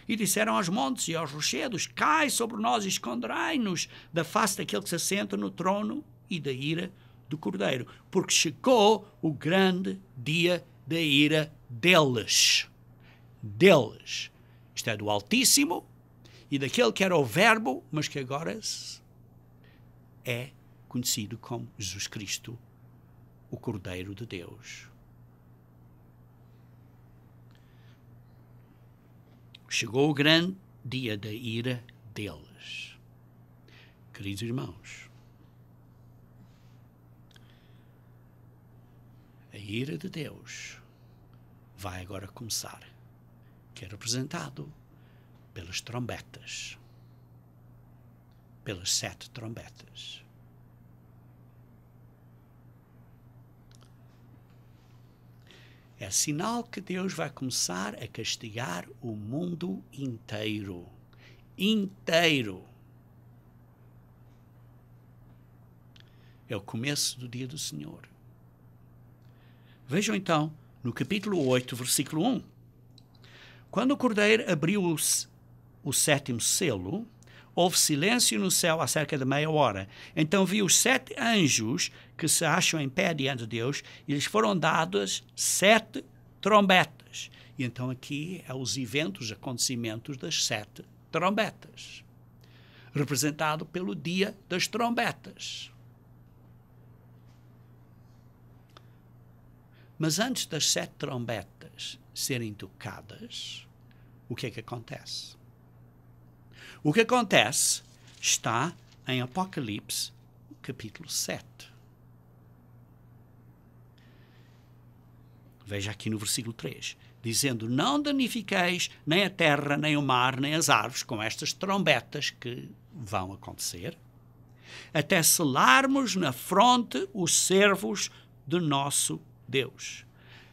E disseram aos montes e aos rochedos, cai sobre nós e esconderai-nos da face daquele que se assenta no trono e da ira do Cordeiro, porque chegou o grande dia da ira deles. Deles. Isto é do Altíssimo e daquele que era o Verbo, mas que agora é conhecido como Jesus Cristo, o Cordeiro de Deus. Chegou o grande dia da ira deles. Queridos irmãos, a ira de Deus vai agora começar, que é representado pelas trombetas, pelas 7 trombetas. É sinal que Deus vai começar a castigar o mundo inteiro. Inteiro. É o começo do dia do Senhor. Vejam então, no capítulo 8, versículo 1. Quando o Cordeiro abriu o 7º selo, houve silêncio no céu há cerca de meia hora. Então vi os 7 anjos que se acham em pé diante de Deus e lhes foram dadas 7 trombetas. E então aqui é os eventos, os acontecimentos das 7 trombetas. Representado pelo dia das trombetas. Mas antes das 7 trombetas serem tocadas, o que é que acontece? O que acontece está em Apocalipse, capítulo 7. Veja aqui no versículo 3. Dizendo, não danifiqueis nem a terra, nem o mar, nem as árvores, com estas trombetas que vão acontecer, até selarmos na fronte os servos do nosso Deus.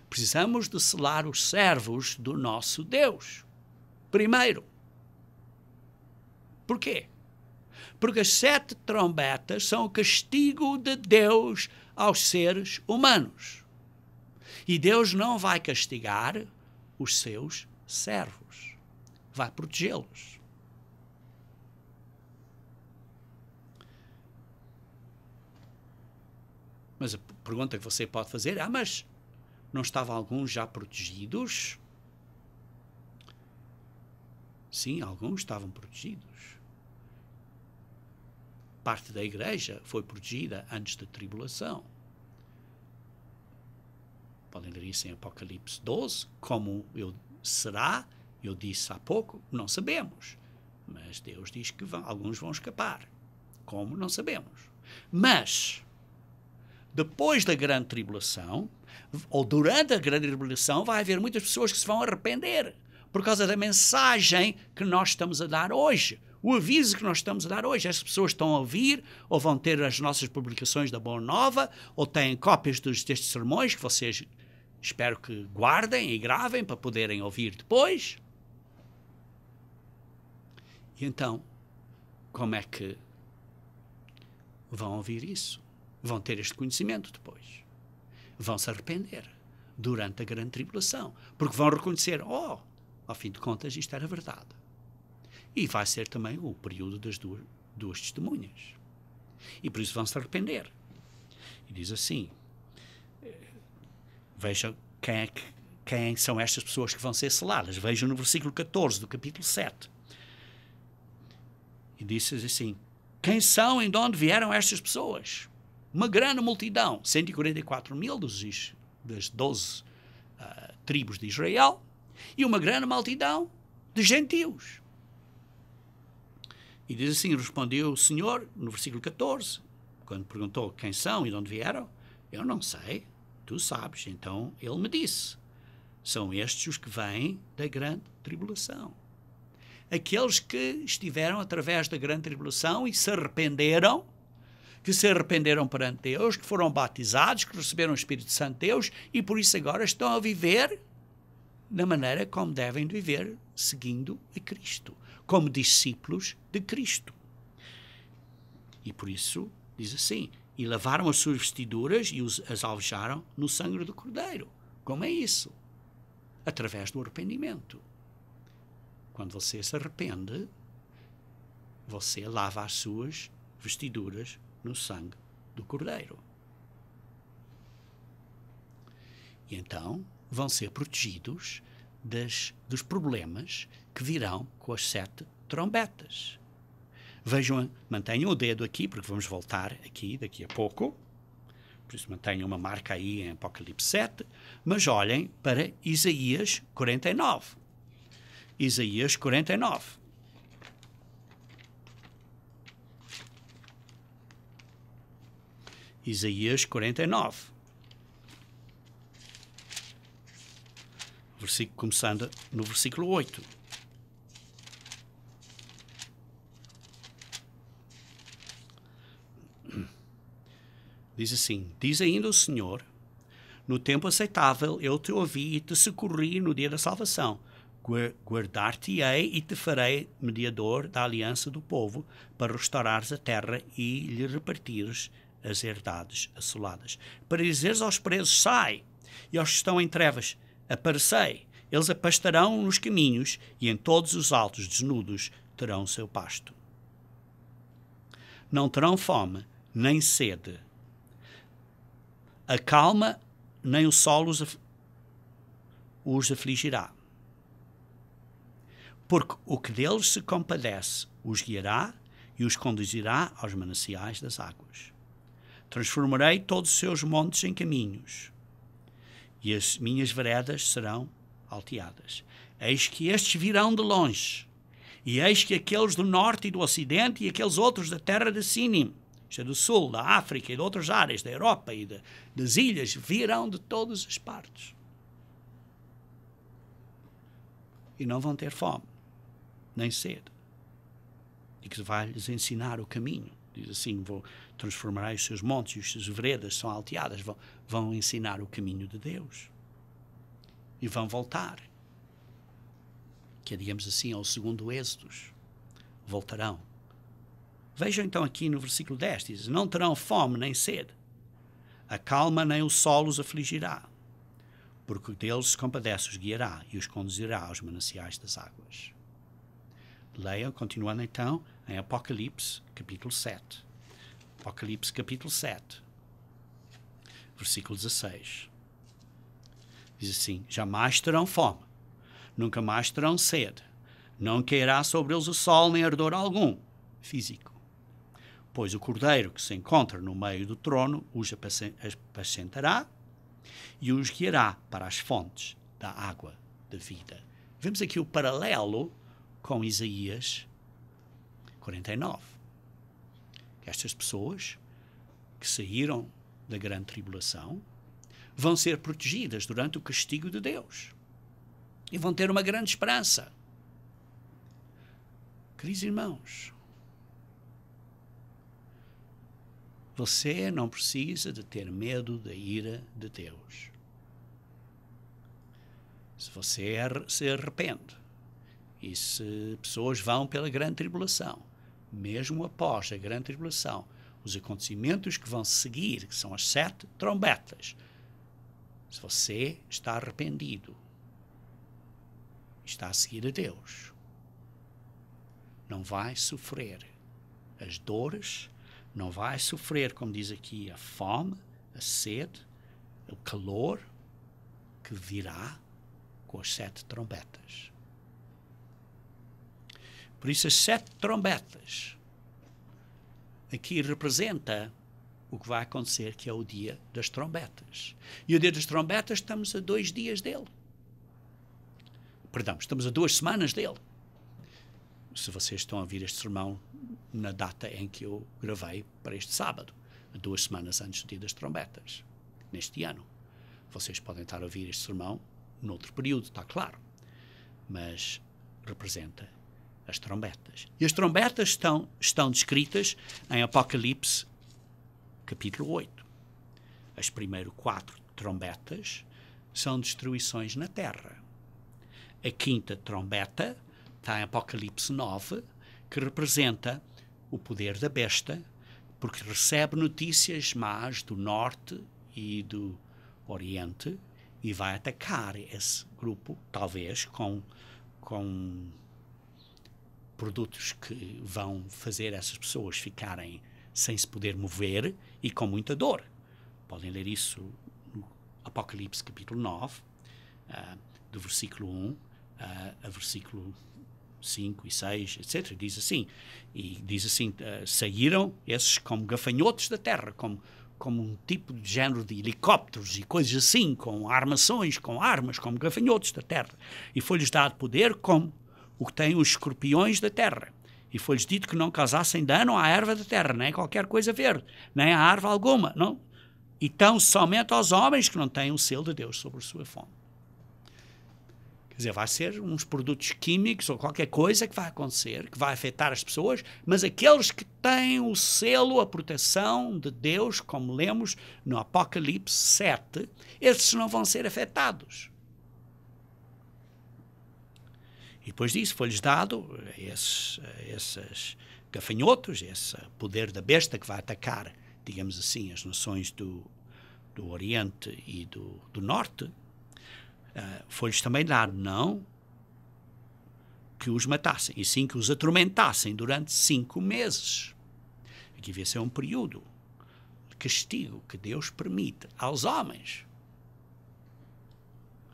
Precisamos de selar os servos do nosso Deus. Primeiro. Por quê? Porque as 7 trombetas são o castigo de Deus aos seres humanos. E Deus não vai castigar os seus servos. Vai protegê-los. Mas a pergunta que você pode fazer é, mas não estavam alguns já protegidos? Sim, alguns estavam protegidos. Parte da igreja foi protegida antes da tribulação. Podem ler isso em Apocalipse 12, como será, eu disse há pouco, não sabemos. Mas Deus diz que alguns vão escapar. Como? Não sabemos. Mas, depois da grande tribulação, ou durante a grande tribulação, vai haver muitas pessoas que se vão arrepender por causa da mensagem que nós estamos a dar hoje. O aviso que nós estamos a dar hoje. As pessoas estão a ouvir, ou vão ter as nossas publicações da Boa Nova, ou têm cópias destes sermões que vocês espero que guardem e gravem para poderem ouvir depois. E então, como é que vão ouvir isso? Vão ter este conhecimento depois. Vão se arrepender durante a grande tribulação. Porque vão reconhecer, ao fim de contas, isto era verdade. E vai ser também o período das duas testemunhas. E por isso vão se arrepender. E diz assim, vejam quem são estas pessoas que vão ser seladas. Vejam no versículo 14 do capítulo 7. E diz assim, quem são e de onde vieram estas pessoas? Uma grande multidão, 144 mil das 12 tribos de Israel, e uma grande multidão de gentios. E diz assim, respondeu o Senhor, no versículo 14, quando perguntou quem são e de onde vieram, eu não sei, tu sabes. Então ele me disse, são estes os que vêm da grande tribulação. Aqueles que estiveram através da grande tribulação e se arrependeram, que se arrependeram perante Deus, que foram batizados, que receberam o Espírito Santo de Deus e por isso agora estão a viver da maneira como devem viver, seguindo a Cristo, como discípulos de Cristo. E por isso, diz assim, e lavaram as suas vestiduras e as alvejaram no sangue do Cordeiro. Como é isso? Através do arrependimento. Quando você se arrepende, você lava as suas vestiduras no sangue do Cordeiro. E então vão ser protegidos dos problemas que virão com as 7 trombetas. Vejam, mantenham o dedo aqui, porque vamos voltar aqui daqui a pouco. Por isso mantenham uma marca aí em Apocalipse 7. Mas olhem para Isaías 49. Isaías 49. Isaías 49. Começando no versículo 8. Diz assim, diz ainda o Senhor, no tempo aceitável eu te ouvi e te socorri no dia da salvação. Guardar-te-ei e te farei mediador da aliança do povo para restaurares a terra e lhe repartires as herdades assoladas. Para dizeres aos presos, sai, e aos que estão em trevas, aparecei. Eles apastarão nos caminhos e em todos os altos desnudos terão seu pasto. Não terão fome, nem sede. A calma, nem o sol os afligirá. Porque o que deles se compadece os guiará e os conduzirá aos mananciais das águas. Transformarei todos os seus montes em caminhos, e as minhas veredas serão alteadas. Eis que estes virão de longe, e eis que aqueles do norte e do ocidente e aqueles outros da terra de Sínim, isto é do sul, da África e de outras áreas, da Europa e das ilhas, virão de todas as partes. E não vão ter fome, nem sede. E que vai-lhes ensinar o caminho. Diz assim, transformarei os seus montes e os seus veredas são alteadas, vão ensinar o caminho de Deus. E vão voltar. Que é, digamos assim, ao segundo Êxodos. Voltarão. Vejam então aqui no versículo 10, diz, não terão fome nem sede. A calma nem o sol os afligirá. Porque deles se compadece os guiará e os conduzirá aos mananciais das águas. Leiam, continuando então, em Apocalipse, capítulo 7. Apocalipse, capítulo 7, versículo 16. Diz assim: jamais terão fome, nunca mais terão sede, não cairá sobre eles o sol nem ardor algum físico. Pois o cordeiro que se encontra no meio do trono os apacentará e os guiará para as fontes da água da vida. Vemos aqui o paralelo com Isaías 49. Estas pessoas que saíram da grande tribulação vão ser protegidas durante o castigo de Deus e vão ter uma grande esperança. Queridos irmãos, você não precisa de ter medo da ira de Deus. Se você se arrepende e se pessoas vão pela grande tribulação, mesmo após a grande tribulação, os acontecimentos que vão seguir, que são as 7 trombetas, se você está arrependido, está a seguir a Deus, não vai sofrer as dores, não vai sofrer, como diz aqui, a fome, a sede, o calor que virá com as 7 trombetas. Por isso, as 7 trombetas aqui representa o que vai acontecer, que é o dia das trombetas. E o dia das trombetas estamos a 2 dias dele. Perdão, estamos a 2 semanas dele. Se vocês estão a ouvir este sermão na data em que eu gravei para este sábado, 2 semanas antes do dia das trombetas, neste ano. Vocês podem estar a ouvir este sermão noutro período, está claro. Mas representa as trombetas. E as trombetas estão descritas em Apocalipse, capítulo 8. As primeiras 4 trombetas são destruições na terra. A 5ª trombeta está em Apocalipse 9, que representa o poder da besta, porque recebe notícias más do norte e do oriente e vai atacar esse grupo, talvez com produtos que vão fazer essas pessoas ficarem sem se poder mover e com muita dor. Podem ler isso no Apocalipse capítulo 9, do versículo 1 a versículo 5 e 6, etc. Diz assim, saíram esses como gafanhotos da terra, como um tipo de género de helicópteros e coisas assim, com armações, com armas, como gafanhotos da terra. E foi-lhes dado poder como o que têm os escorpiões da terra. E foi-lhes dito que não causassem dano à erva da terra, nem a qualquer coisa verde, nem a árvore alguma. Não. E tão somente aos homens que não têm o selo de Deus sobre a sua fome. Quer dizer, vai ser uns produtos químicos ou qualquer coisa que vai acontecer, que vai afetar as pessoas, mas aqueles que têm o selo, a proteção de Deus, como lemos no Apocalipse 7, esses não vão ser afetados. E depois disso foi-lhes dado esses gafanhotos, esse poder da besta que vai atacar, digamos assim, as nações do Oriente e do Norte. Foi-lhes também dado não que os matassem, e sim que os atormentassem durante 5 meses. Aqui vai ser um período de castigo que Deus permite aos homens,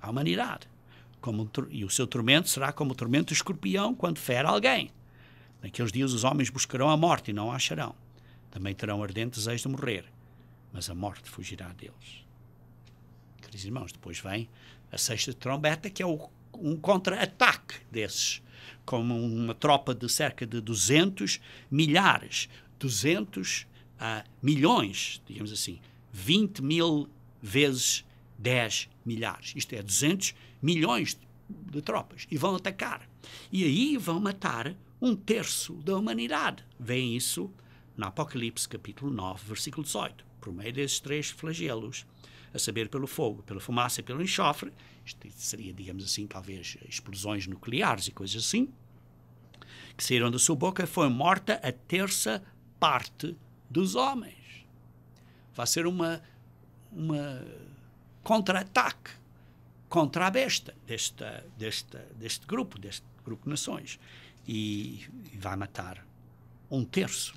à humanidade. E o seu tormento será como o tormento do escorpião quando fere alguém. Naqueles dias os homens buscarão a morte e não a acharão. Também terão ardente desejo de morrer, mas a morte fugirá deles. Queridos irmãos, depois vem a 6ª trombeta, que é um contra-ataque desses, como uma tropa de cerca de 200 milhares, 200 milhões, digamos assim, 20 mil vezes 10 milhares. Isto é 200 milhões de tropas. E vão atacar. E aí vão matar 1/3 da humanidade. Vêem isso no Apocalipse capítulo 9, versículo 18. Por meio desses 3 flagelos, a saber, pelo fogo, pela fumaça e pelo enxofre, isto seria, digamos assim, talvez explosões nucleares e coisas assim, que saíram da sua boca, foi morta a 1/3 parte dos homens. Vai ser uma contra-ataque contra a besta deste grupo de nações. E vai matar 1/3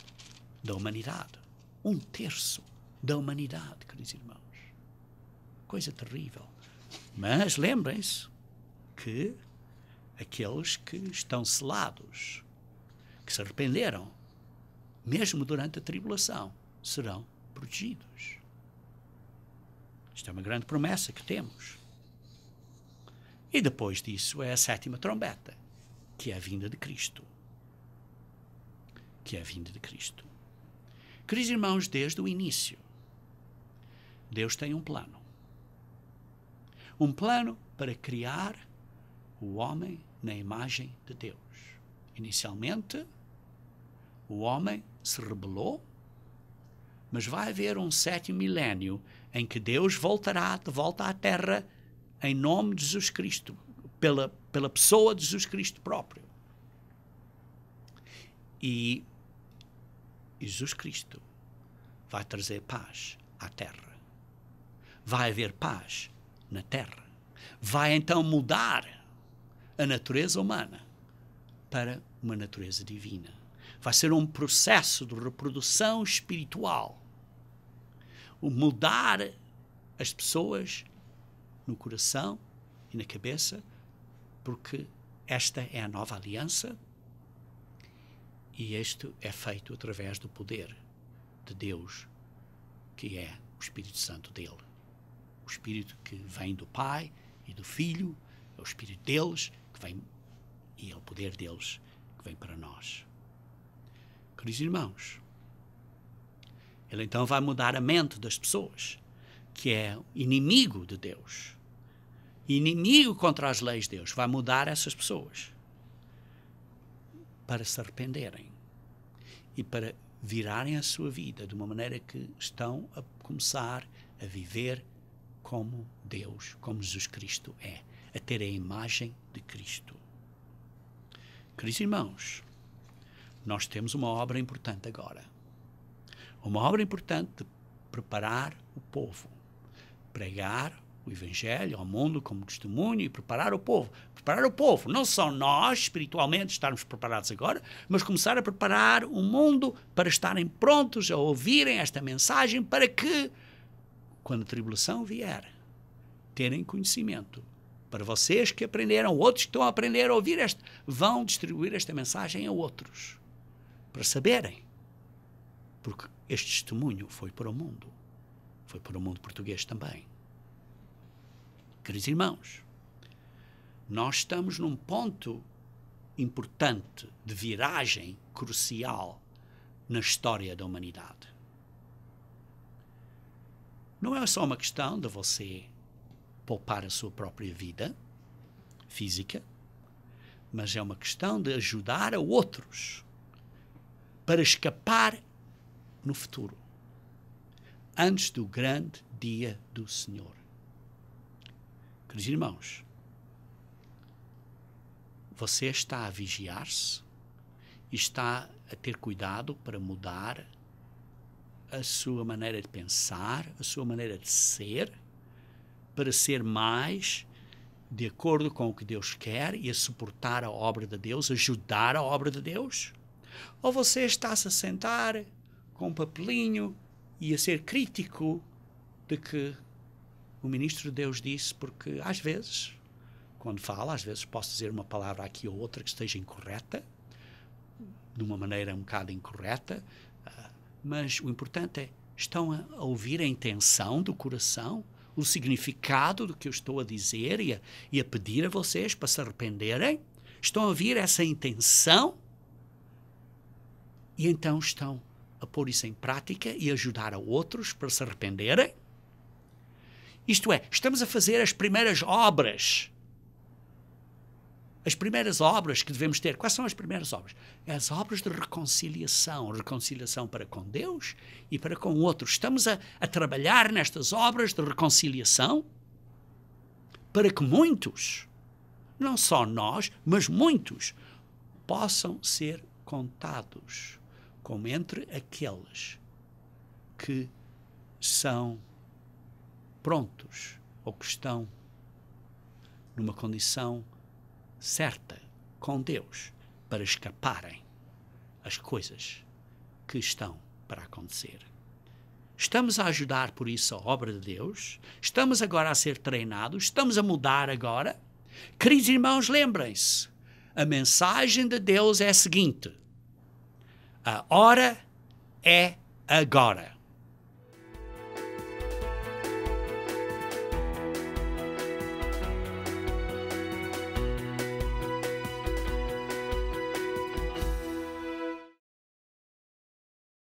da humanidade. 1/3 da humanidade, queridos irmãos. Coisa terrível. Mas lembrem-se que aqueles que estão selados, que se arrependeram, mesmo durante a tribulação, serão protegidos. Isto é uma grande promessa que temos. E depois disso é a 7ª trombeta, que é a vinda de Cristo. Que é a vinda de Cristo. Queridos irmãos, desde o início, Deus tem um plano. Um plano para criar o homem na imagem de Deus. Inicialmente, o homem se rebelou, mas vai haver um 7º milénio em que Deus voltará de volta à Terra em nome de Jesus Cristo, pela pessoa de Jesus Cristo próprio. E Jesus Cristo vai trazer paz à Terra. Vai haver paz na Terra. Vai então mudar a natureza humana para uma natureza divina. Vai ser um processo de reprodução espiritual. O mudar as pessoas no coração e na cabeça, porque esta é a nova aliança e isto é feito através do poder de Deus, que é o Espírito Santo dele. O Espírito que vem do Pai e do Filho, é o Espírito deles que vem, e é o poder deles que vem para nós. Queridos irmãos, ele então vai mudar a mente das pessoas, que é inimigo de Deus, inimigo contra as leis de Deus. Vai mudar essas pessoas para se arrependerem e para virarem a sua vida de uma maneira que estão a começar a viver como Deus, como Jesus Cristo é, a ter a imagem de Cristo. Queridos irmãos, nós temos uma obra importante agora. Uma obra importante de preparar o povo, pregar o Evangelho ao mundo como testemunho e preparar o povo. Preparar o povo, não só nós, espiritualmente, estarmos preparados agora, mas começar a preparar o mundo para estarem prontos a ouvirem esta mensagem para que, quando a tribulação vier, terem conhecimento. Para vocês que aprenderam, outros que estão a aprender a ouvir vão distribuir esta mensagem a outros, para saberem. Porque este testemunho foi para o mundo. Foi para o mundo português também. Queridos irmãos, nós estamos num ponto importante de viragem crucial na história da humanidade. Não é só uma questão de você poupar a sua própria vida física, mas é uma questão de ajudar a outros para escapar no futuro, antes do grande dia do Senhor. Queridos irmãos, você está a vigiar-se e está a ter cuidado para mudar a sua maneira de pensar, a sua maneira de ser, para ser mais de acordo com o que Deus quer e a suportar a obra de Deus, ajudar a obra de Deus? Ou você está-se a sentar com um papelinho e a ser crítico de que o ministro de Deus disse, porque às vezes, quando fala, às vezes posso dizer uma palavra aqui ou outra que esteja incorreta, de uma maneira um bocado incorreta, mas o importante é, estão a ouvir a intenção do coração, o significado do que eu estou a dizer e a pedir a vocês para se arrependerem? Estão a ouvir essa intenção? E então estão a pôr isso em prática e ajudar a outros para se arrependerem? Isto é, estamos a fazer as primeiras obras. As primeiras obras que devemos ter. Quais são as primeiras obras? As obras de reconciliação. Reconciliação para com Deus e para com outros. Estamos a trabalhar nestas obras de reconciliação para que muitos, não só nós, mas muitos, possam ser contados como entre aqueles que são prontos ou que estão numa condição certa com Deus para escaparem as coisas que estão para acontecer. Estamos a ajudar, por isso, a obra de Deus. Estamos agora a ser treinados. Estamos a mudar agora. Queridos irmãos, lembrem-se. A mensagem de Deus é a seguinte. A hora é agora.